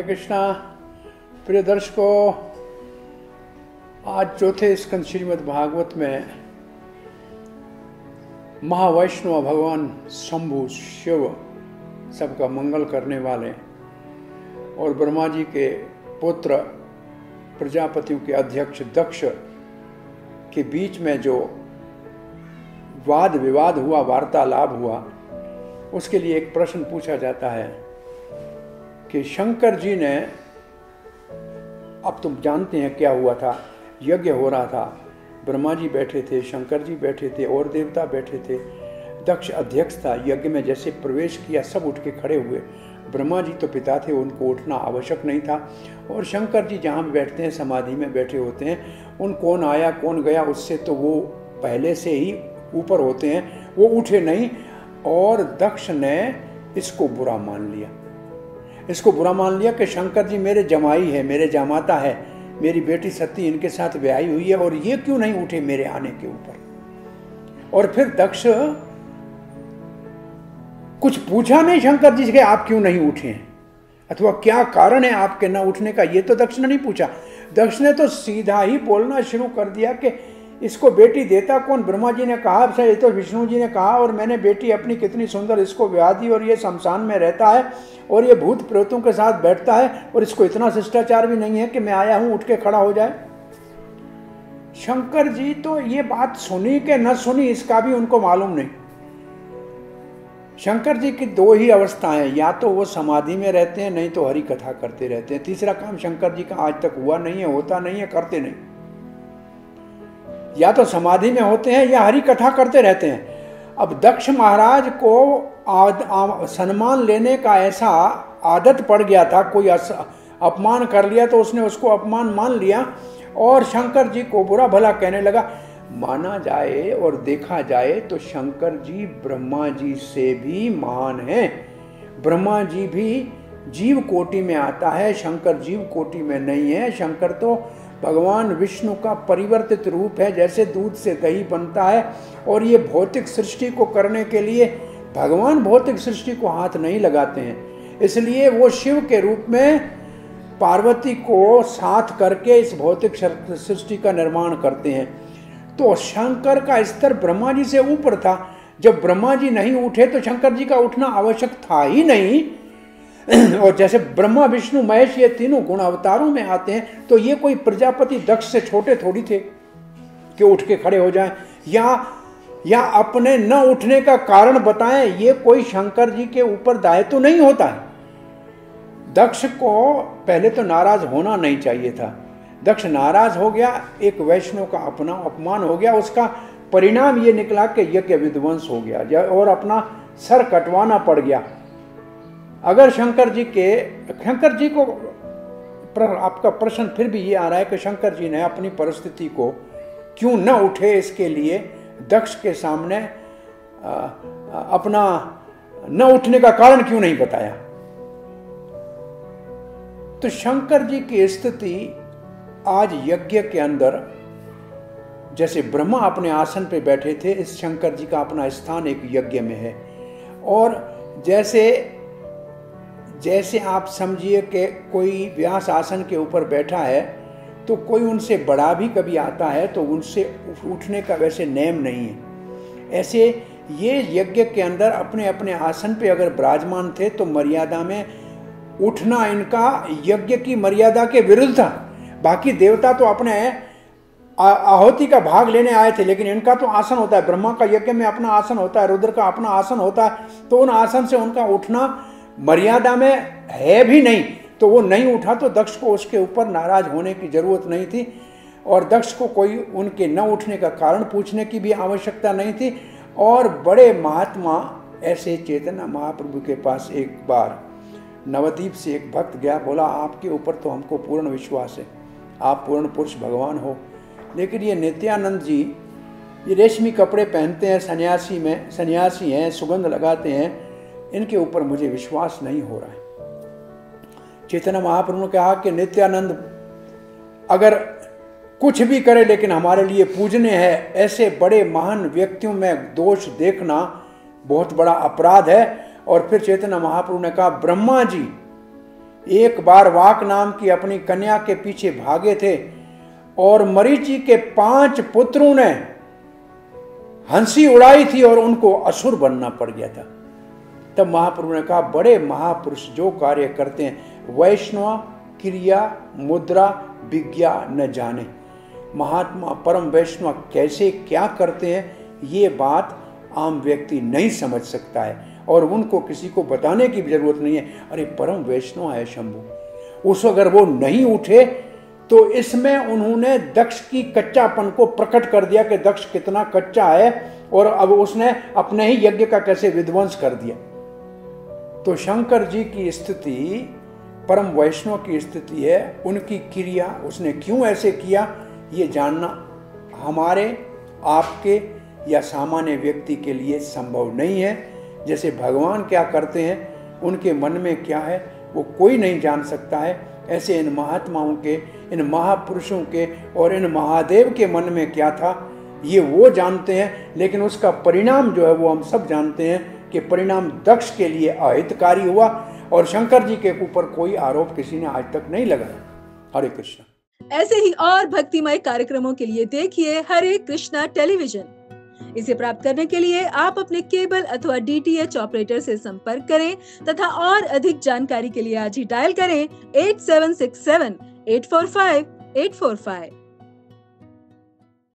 कृष्णा। प्रिय दर्शकों, आज चौथे स्कंद श्रीमद् भागवत में महावैष्णव भगवान शंभु शिव सबका मंगल करने वाले और ब्रह्मा जी के पुत्र प्रजापतियों के अध्यक्ष दक्ष के बीच में जो वाद विवाद हुआ, वार्तालाप हुआ, उसके लिए एक प्रश्न पूछा जाता है कि शंकर जी ने, अब तुम जानते हैं क्या हुआ था, यज्ञ हो रहा था, ब्रह्मा जी बैठे थे, शंकर जी बैठे थे और देवता बैठे थे, दक्ष अध्यक्ष था। यज्ञ में जैसे प्रवेश किया सब उठ के खड़े हुए। ब्रह्मा जी तो पिता थे, उनको उठना आवश्यक नहीं था, और शंकर जी जहाँ बैठते हैं समाधि में बैठे होते हैं, उन कौन आया कौन गया उससे तो वो पहले से ही ऊपर होते हैं, वो उठे नहीं। और दक्ष ने इसको बुरा मान लिया, इसको बुरा मान लिया कि शंकर जी मेरे जमाई है, मेरे जामाता है, मेरी बेटी सती इनके साथ ब्याही हुई है और ये क्यों नहीं उठे मेरे आने के ऊपर। और फिर दक्ष कुछ पूछा नहीं शंकर जी से, आप क्यों नहीं उठे हैं अथवा क्या कारण है आपके ना उठने का, ये तो दक्ष ने नहीं पूछा। दक्ष ने तो सीधा ही बोलना शुरू कर दिया कि इसको बेटी देता कौन, ब्रह्मा जी ने कहा, ये तो विष्णु जी ने कहा, और मैंने बेटी अपनी कितनी सुंदर इसको ब्याह दी, और ये शमशान में रहता है और ये भूत प्रेतों के साथ बैठता है और इसको इतना शिष्टाचार भी नहीं है कि मैं आया हूं उठ के खड़ा हो जाए। शंकर जी तो ये बात सुनी कि न सुनी इसका भी उनको मालूम नहीं। शंकर जी की दो ही अवस्थाएं, या तो वो समाधि में रहते हैं, नहीं तो हरि कथा करते रहते हैं। तीसरा काम शंकर जी का आज तक हुआ नहीं है, होता नहीं है, करते नहीं। या तो समाधि में होते हैं या हरि कथा करते रहते हैं। अब दक्ष महाराज को सम्मान लेने का ऐसा आदत पड़ गया था, कोई अपमान कर लिया तो उसने उसको अपमान मान लिया और शंकर जी को बुरा भला कहने लगा। माना जाए और देखा जाए तो शंकर जी ब्रह्मा जी से भी महान हैं। ब्रह्मा जी भी जीव कोटि में आता है, शंकर जीव कोटि में नहीं है। शंकर तो भगवान विष्णु का परिवर्तित रूप है, जैसे दूध से दही बनता है। और ये भौतिक सृष्टि को करने के लिए भगवान भौतिक सृष्टि को हाथ नहीं लगाते हैं, इसलिए वो शिव के रूप में पार्वती को साथ करके इस भौतिक सृष्टि का निर्माण करते हैं। तो शंकर का स्तर ब्रह्मा जी से ऊपर था। जब ब्रह्मा जी नहीं उठे तो शंकर जी का उठना आवश्यक था ही नहीं। और जैसे ब्रह्मा विष्णु महेश ये तीनों गुण अवतारों में आते हैं, तो ये कोई प्रजापति दक्ष से छोटे थोड़ी थे कि उठ के खड़े हो जाएं या अपने न उठने का कारण बताएं। ये कोई शंकर जी के ऊपर दायित्व नहीं होता है। दक्ष को पहले तो नाराज होना नहीं चाहिए था। दक्ष नाराज हो गया, एक वैष्णव का अपना अपमान हो गया, उसका परिणाम ये निकला कि यज्ञ विध्वंस हो गया और अपना सर कटवाना पड़ गया। अगर शंकर जी को आपका प्रश्न फिर भी ये आ रहा है कि शंकर जी ने अपनी परिस्थिति को क्यों न उठे, इसके लिए दक्ष के सामने अपना न उठने का कारण क्यों नहीं बताया। तो शंकर जी की स्थिति आज यज्ञ के अंदर, जैसे ब्रह्मा अपने आसन पे बैठे थे, इस शंकर जी का अपना स्थान एक यज्ञ में है। और जैसे आप समझिए कि कोई व्यास आसन के ऊपर बैठा है तो कोई उनसे बड़ा भी कभी आता है तो उनसे उठने का वैसे नेम नहीं है। ऐसे ये यज्ञ के अंदर अपने अपने आसन पे अगर विराजमान थे तो मर्यादा में उठना इनका यज्ञ की मर्यादा के विरुद्ध था। बाकी देवता तो अपने आहुति का भाग लेने आए थे, लेकिन इनका तो आसन होता है। ब्रह्मा का यज्ञ में अपना आसन होता है, रुद्र का अपना आसन होता है, तो उन आसन से उनका उठना मर्यादा में है भी नहीं। तो वो नहीं उठा तो दक्ष को उसके ऊपर नाराज होने की जरूरत नहीं थी, और दक्ष को कोई उनके न उठने का कारण पूछने की भी आवश्यकता नहीं थी। और बड़े महात्मा ऐसे चैतन्य महाप्रभु के पास एक बार नवद्वीप से एक भक्त गया, बोला आपके ऊपर तो हमको पूर्ण विश्वास है, आप पूर्ण पुरुष भगवान हो, लेकिन ये नित्यानंद जी ये रेशमी कपड़े पहनते हैं, सन्यासी हैं, सुगंध लगाते हैं, इनके ऊपर मुझे विश्वास नहीं हो रहा है। चैतन्य महाप्रभु ने कहा कि नित्यानंद अगर कुछ भी करे लेकिन हमारे लिए पूजने है, ऐसे बड़े महान व्यक्तियों में दोष देखना बहुत बड़ा अपराध है। और फिर चैतन्य महाप्रभु ने कहा ब्रह्मा जी एक बार वाक नाम की अपनी कन्या के पीछे भागे थे और मरीचि के 5 पुत्रों ने हंसी उड़ाई थी और उनको असुर बनना पड़ गया था। तब महाप्रभु ने कहा, बड़े महापुरुष जो कार्य करते हैं वैष्णव क्रिया मुद्रा विज्ञा न जाने। महात्मा परम वैष्णव कैसे क्या करते हैं ये बात आम व्यक्ति नहीं समझ सकता है और उनको किसी को बताने की भी जरूरत नहीं है। अरे परम वैष्णव है शंभु, उस अगर वो नहीं उठे तो इसमें उन्होंने दक्ष की कच्चापन को प्रकट कर दिया कि दक्ष कितना कच्चा है और अब उसने अपने ही यज्ञ का कैसे विध्वंस कर दिया। तो शंकर जी की स्थिति परम वैष्णव की स्थिति है, उनकी क्रिया उसने क्यों ऐसे किया ये जानना हमारे आपके या सामान्य व्यक्ति के लिए संभव नहीं है। जैसे भगवान क्या करते हैं, उनके मन में क्या है वो कोई नहीं जान सकता है, ऐसे इन महात्माओं के, इन महापुरुषों के और इन महादेव के मन में क्या था ये वो जानते हैं। लेकिन उसका परिणाम जो है वो हम सब जानते हैं कि परिणाम दक्ष के लिए अहितकारी हुआ और शंकर जी के ऊपर कोई आरोप किसी ने आज तक नहीं लगाया। हरे कृष्ण। ऐसे ही और भक्तिमय कार्यक्रमों के लिए देखिए हरे कृष्णा टेलीविजन। इसे प्राप्त करने के लिए आप अपने केबल अथवा DTH ऑपरेटर से संपर्क करें तथा और अधिक जानकारी के लिए आज ही डायल करें 8767 845 845।